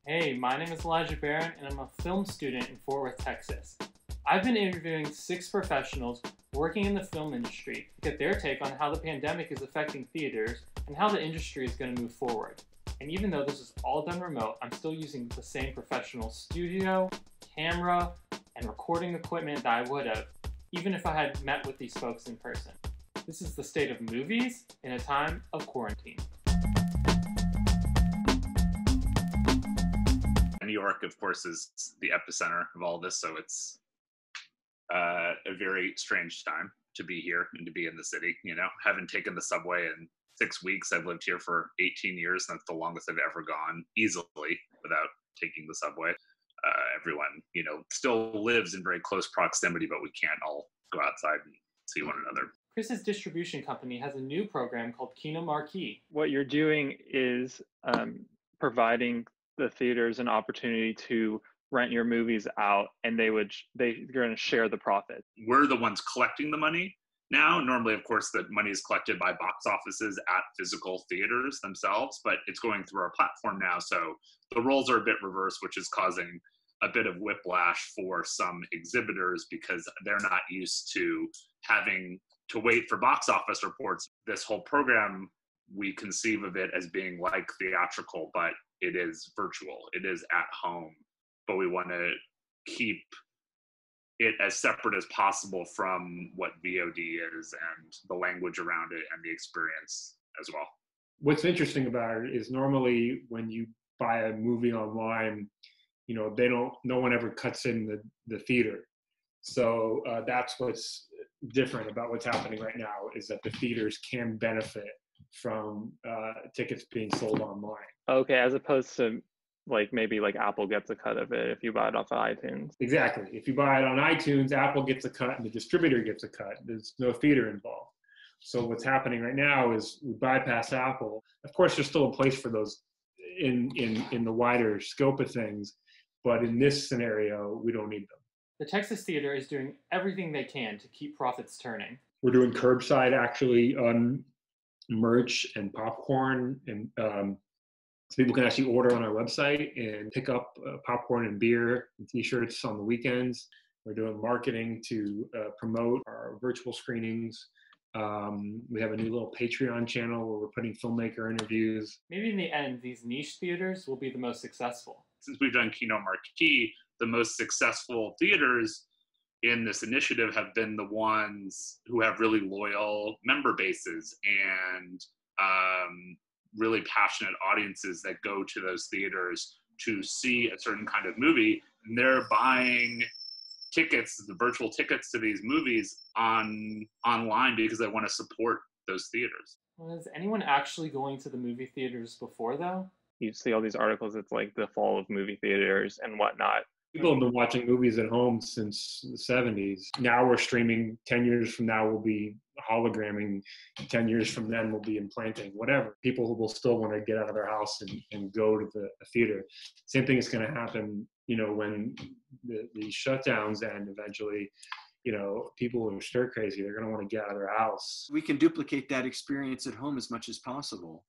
Hey, my name is Elijah Barron, and I'm a film student in Fort Worth, Texas. I've been interviewing 6 professionals working in the film industry to get their take on how the pandemic is affecting theaters and how the industry is going to move forward. And even though this is all done remote, I'm still using the same professional studio, camera, and recording equipment that I would have, even if I had met with these folks in person. This is the state of movies in a time of quarantine. New York, of course, is the epicenter of all this, so it's a very strange time to be here and to be in the city. You know, haven't taken the subway in 6 weeks. I've lived here for 18 years, and that's the longest I've ever gone easily without taking the subway. Everyone, still lives in very close proximity, but we can't all go outside and see one another. Chris's distribution company has a new program called Kino Marquee. What you're doing is providing the theaters an opportunity to rent your movies out, and they're going to share the profit. We're the ones collecting the money now. Normally, of course, the money is collected by box offices at physical theaters themselves, but it's going through our platform now. So the roles are a bit reversed, which is causing a bit of whiplash for some exhibitors because they're not used to having to wait for box office reports. This whole program, we conceive of it as being like theatrical, but it is virtual. It is at home, but we want to keep it as separate as possible from what VOD is and the language around it and the experience as well. What's interesting about it is normally when you buy a movie online, no one ever cuts in the theater. So that's what's different about what's happening right now, is that the theaters can benefit from tickets being sold online. Okay, as opposed to maybe Apple gets a cut of it if you buy it off of iTunes. Exactly. If you buy it on iTunes, Apple gets a cut and the distributor gets a cut. There's no theater involved. So what's happening right now is we bypass Apple. Of course, there's still a place for those in the wider scope of things, but in this scenario, we don't need them. The Texas Theater is doing everything they can to keep profits turning. We're doing curbside actually on merch and popcorn, and so people can actually order on our website and pick up popcorn and beer and t-shirts on the weekends. We're doing marketing to promote our virtual screenings. We have a new little Patreon channel where we're putting filmmaker interviews. Maybe in the end, these niche theaters will be the most successful. Since we've done Kino Marquee, the most successful theaters in this initiative have been the ones who have really loyal member bases and really passionate audiences that go to those theaters to see a certain kind of movie. And they're buying tickets, the virtual tickets to these movies online because they want to support those theaters. Well, is anyone actually going to the movie theaters before, though? You see all these articles, it's like the fall of movie theaters and whatnot. People have been watching movies at home since the 70s. Now we're streaming. 10 years from now, we'll be hologramming. 10 years from then, we'll be implanting, whatever. People will still want to get out of their house and go to the theater. Same thing is going to happen, when the shutdowns end eventually. People are stir crazy. They're going to want to get out of their house. We can duplicate that experience at home as much as possible.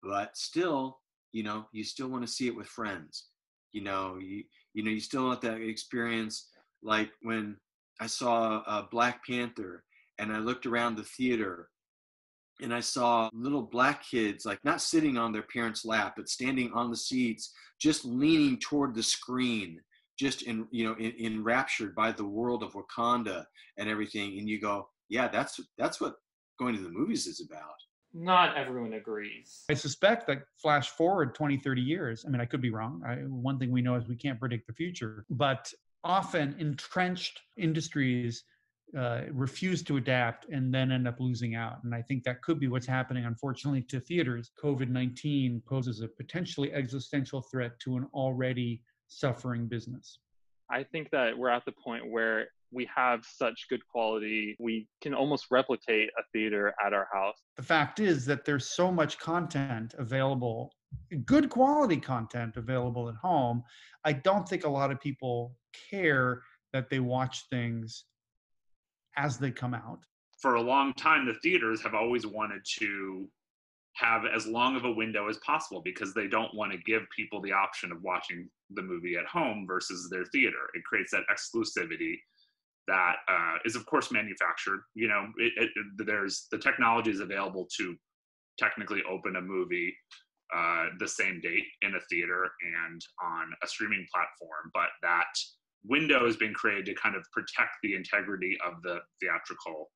But still, you still want to see it with friends. You still want that experience, like when I saw Black Panther and I looked around the theater and I saw little black kids, not sitting on their parents' lap, but standing on the seats, just leaning toward the screen, just enraptured by the world of Wakanda and everything. And you go, yeah, that's what going to the movies is about. Not everyone agrees. I suspect that flash forward 20, 30 years, I could be wrong. One thing we know is we can't predict the future, but often entrenched industries refuse to adapt and then end up losing out. And I think that could be what's happening, unfortunately, to theaters. COVID-19 poses a potentially existential threat to an already suffering business. I think that we're at the point where we have such good quality, we can almost replicate a theater at our house. The fact is that there's so much content available, good quality content available at home. I don't think a lot of people care that they watch things as they come out. For a long time, the theaters have always wanted to have as long of a window as possible because they don't want to give people the option of watching the movie at home versus their theater. It creates that exclusivity that is, of course, manufactured. You know, there's the technology is available to technically open a movie the same date in a theater and on a streaming platform, but that window has been created to kind of protect the integrity of the theatrical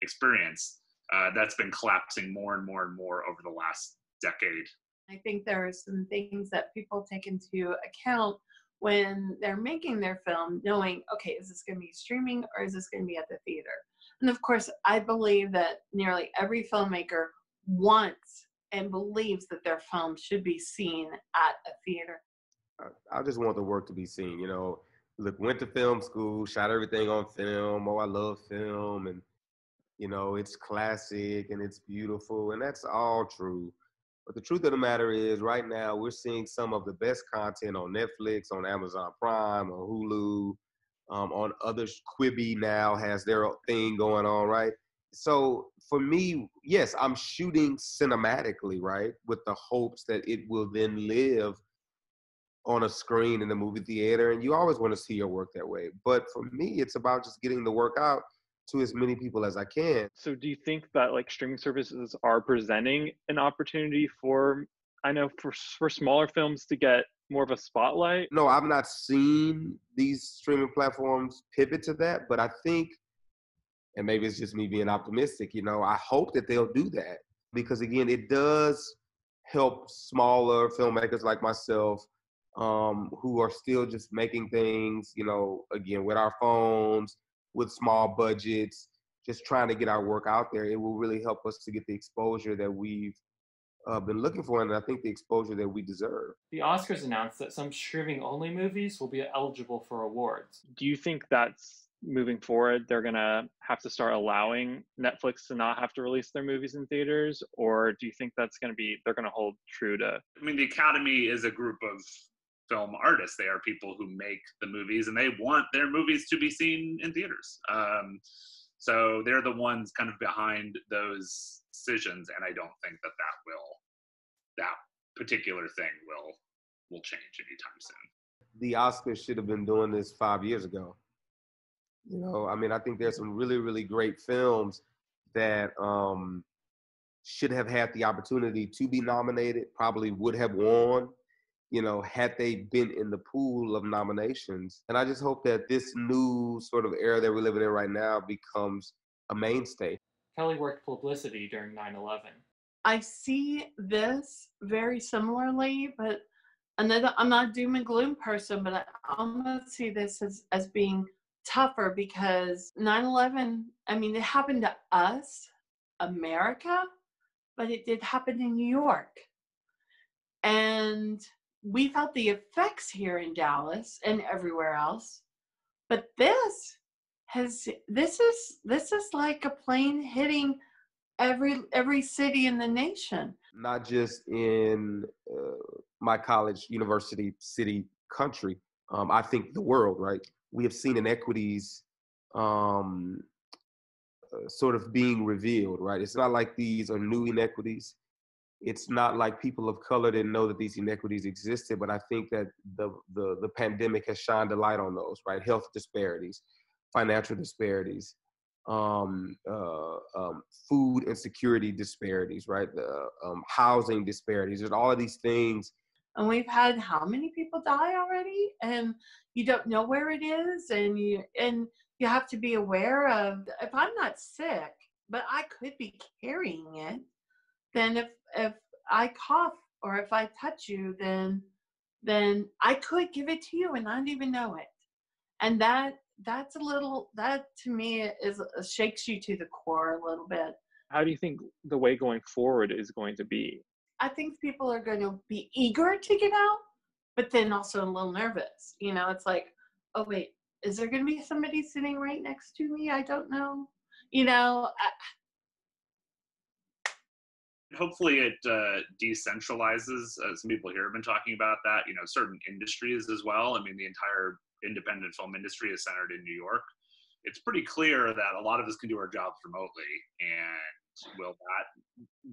experience. That's been collapsing more and more and more over the last decade. I think there are some things that people take into account when they're making their film, knowing, okay, is this going to be streaming or is this going to be at the theater? And of course, I believe that nearly every filmmaker wants and believes that their film should be seen at a theater. I just want the work to be seen. You know, look, went to film school, shot everything on film. Oh, I love film, and you know, it's classic and it's beautiful, and that's all true. But the truth of the matter is, right now, we're seeing some of the best content on Netflix, on Amazon Prime, on Hulu, on others. Quibi now has their thing going on, right? So for me, yes, I'm shooting cinematically, right, with the hopes that it will then live on a screen in the movie theater, and you always want to see your work that way. But for me, it's about just getting the work out to as many people as I can. So do you think that like streaming services are presenting an opportunity for, I know for smaller films to get more of a spotlight? No, I've not seen these streaming platforms pivot to that, but I think, and maybe it's just me being optimistic, you know, I hope that they'll do that because again, it does help smaller filmmakers like myself who are still just making things, you know, again, with our phones, with small budgets, just trying to get our work out there. It will really help us to get the exposure that we've been looking for, and I think the exposure that we deserve. The Oscars announced that some streaming-only movies will be eligible for awards. Do you think that's moving forward, they're going to have to start allowing Netflix to not have to release their movies in theaters? Or do you think that's going to be, they're going to hold true to? I mean, the Academy is a group of film artists. They are people who make the movies and they want their movies to be seen in theaters. So they're the ones kind of behind those decisions. And I don't think that particular thing will change anytime soon. The Oscars should have been doing this 5 years ago. You know, I mean, I think there's some really, really great films that should have had the opportunity to be nominated, probably would have won, you know, had they been in the pool of nominations. And I just hope that this new sort of era that we're living in right now becomes a mainstay. Kelly worked publicity during 9/11. I see this very similarly, but I'm not a doom and gloom person, but I almost see this as being tougher because 9/11, I mean, it happened to us, America, but it did happen in New York. And we felt the effects here in Dallas and everywhere else. But this is like a plane hitting every city in the nation. Not just in my college, university, city, country. I think the world, right? We have seen inequities sort of being revealed, right? It's not like these are new inequities. It's not like people of color didn't know that these inequities existed, but I think that the pandemic has shined a light on those, right? Health disparities, financial disparities, food insecurity disparities, right? The housing disparities. There's all of these things. And we've had how many people die already? And you don't know where it is, and you have to be aware of, if I'm not sick, but I could be carrying it, then if I cough or if I touch you, then I could give it to you and not even know it. And that's that to me shakes you to the core a little bit. How do you think the way going forward is going to be? I think people are going to be eager to get out, but then also a little nervous. You know, it's like, oh wait, is there going to be somebody sitting right next to me? I don't know. You know, hopefully it decentralizes. Some people here have been talking about that, you know, certain industries as well. I mean, the entire independent film industry is centered in New York. It's pretty clear that a lot of us can do our jobs remotely, and will that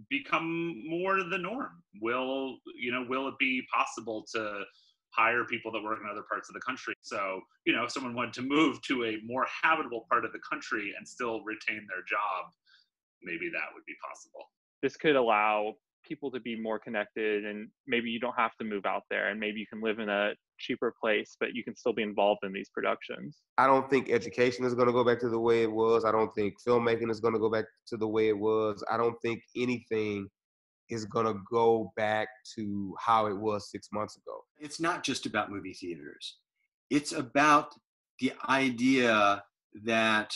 become more the norm? Will it be possible to hire people that work in other parts of the country? So, if someone wanted to move to a more habitable part of the country and still retain their job, maybe that would be possible. This could allow people to be more connected, and maybe you don't have to move out there, and maybe you can live in a cheaper place, but you can still be involved in these productions. I don't think education is going to go back to the way it was. I don't think filmmaking is going to go back to the way it was. I don't think anything is going to go back to how it was 6 months ago. It's not just about movie theaters. It's about the idea that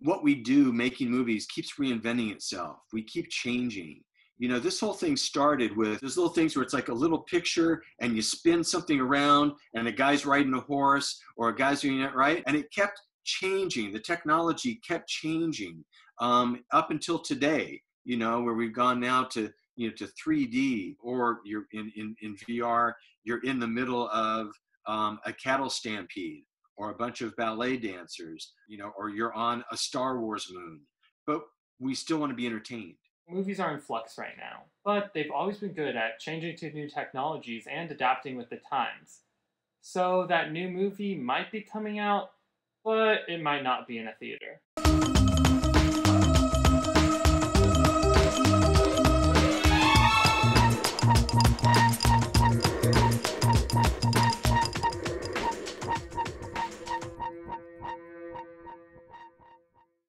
what we do making movies keeps reinventing itself. We keep changing. This whole thing started with those little things where it's like a little picture and you spin something around and a guy's riding a horse or a guy's doing it, right? And it kept changing. The technology kept changing up until today, where we've gone now to 3D, or you're in VR, you're in the middle of a cattle stampede, or a bunch of ballet dancers, or you're on a Star Wars moon, but we still want to be entertained. Movies are in flux right now, but they've always been good at changing to new technologies and adapting with the times. So that new movie might be coming out, but it might not be in a theater.